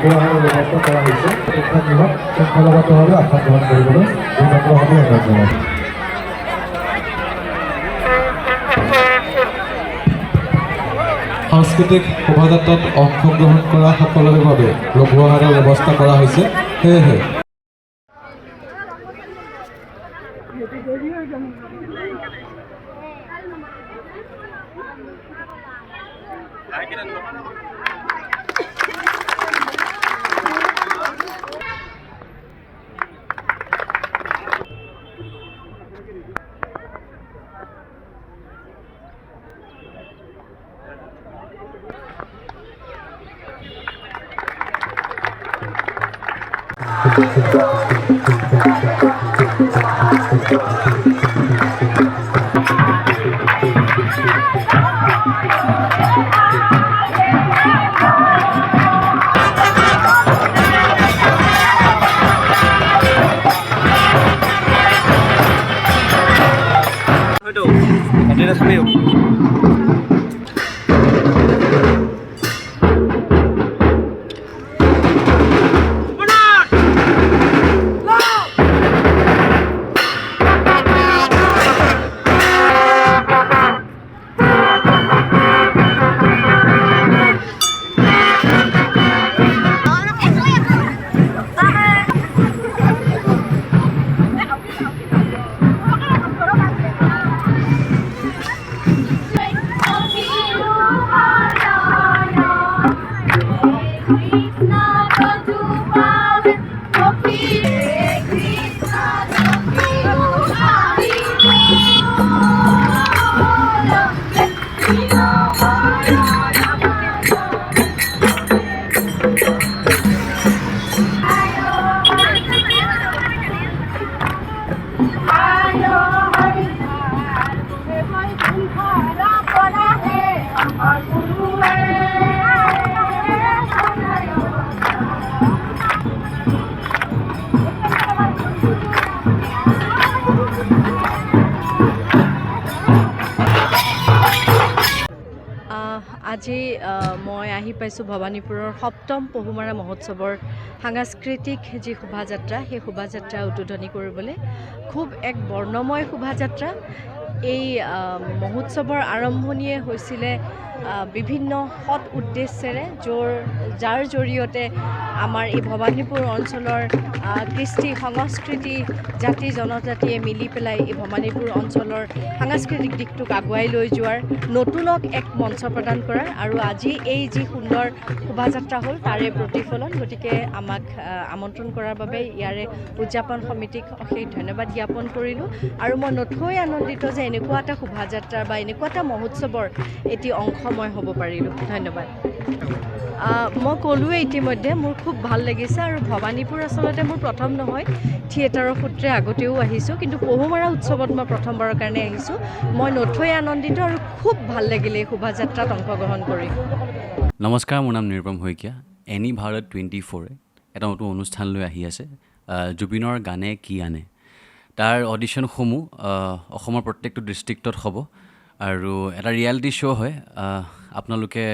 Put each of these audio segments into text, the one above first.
ব্যৱহাৰৰ ব্যৱস্থা কৰা হৈছে শিক্ষাগৃহত শৃংখলাবদ্ধভাৱে আশ্বাস গ্ৰহণ কৰিবলৈ অভিভাৱকসকলে অনুৰোধ জনাইছোঁ। সাংস্কৃতিক শোভাযাত্ৰাত অংশগ্ৰহণ কৰা সকলোৰে বাবে লঘু আহাৰৰ ব্যৱস্থা কৰা হৈছে। সেয়েহে আজি মই আহি পাইছোঁ ভবানীপুৰৰ সপ্তম পহুমৰা মহোৎসৱৰ সাংস্কৃতিক যি শোভাযাত্ৰা সেই শোভাযাত্ৰা উদ্বোধনী কৰিবলৈ। খুব এক বৰ্ণময় শোভাযাত্ৰা। এই মহোৎসৱৰ আৰম্ভণিয়ে হৈছিলে বিভিন্ন সৎ উদ্দেশ্যেৰে যাৰ জৰিয়তে আমাৰ এই ভবানীপুৰ অঞ্চলৰ কৃষ্টি সংস্কৃতি জাতি জনজাতিয়ে মিলি পেলাই এই ভবানীপুৰ অঞ্চলৰ সাংস্কৃতিক দিশটোক আগুৱাই লৈ যোৱাৰ নতুনক এক মঞ্চ প্ৰদান কৰাৰ আৰু আজি এই যি সুন্দৰ শোভাযাত্ৰা হ'ল তাৰে প্ৰতিফলন। গতিকে আমাক আমন্ত্ৰণ কৰাৰ বাবে ইয়াৰে উদযাপন সমিতিক অশেষ ধন্যবাদ জ্ঞাপন কৰিলোঁ। আৰু মই নথৈ আনন্দিত যে এনেকুৱা এটা শোভাযাত্ৰাৰ বা এনেকুৱা এটা মহোৎসৱৰ এটি অংশ মই হ'ব পাৰিলোঁ। ধন্যবাদ। মই ক'লোৱে ইতিমধ্যে মোৰ খুব ভাল লাগিছে আৰু ভবানীপুৰ আচলতে মোৰ প্ৰথম নহয়, থিয়েটাৰৰ সূত্ৰে আগতেও আহিছোঁ, কিন্তু পহুমৰা উৎসৱত মই প্ৰথমবাৰৰ কাৰণে আহিছোঁ। মই নথৈ আনন্দিত আৰু খুব ভাল লাগিলে এই শোভাযাত্ৰাত অংশগ্ৰহণ কৰি। নমস্কাৰ, মোৰ নাম নিৰুপম শইকীয়া। এনি ভাৰত 24 এটা নতুন অনুষ্ঠান লৈ আহি আছে, জুবিনৰ গানে কি আনে। তাৰ অডিশ্যনসমূহ অসমৰ প্ৰত্যেকটো ডিষ্ট্ৰিক্টত হ'ব আৰু এটা ৰিয়েলিটি শ্ব' হয়। আপোনালোকে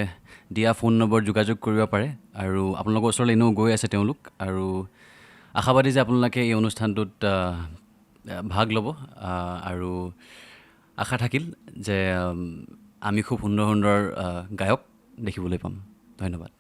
দিয়া ফোন নম্বৰ যোগাযোগ কৰিব পাৰে আৰু আপোনালোকৰ ওচৰলৈ এনেও গৈ আছে তেওঁলোক, আৰু আশাবাদী যে আপোনালোকে এই অনুষ্ঠানটোত ভাগ ল'ব আৰু আশা থাকিল যে আমি খুব সুন্দৰ সুন্দৰ গায়ক দেখিবলৈ পাম। ধন্যবাদ।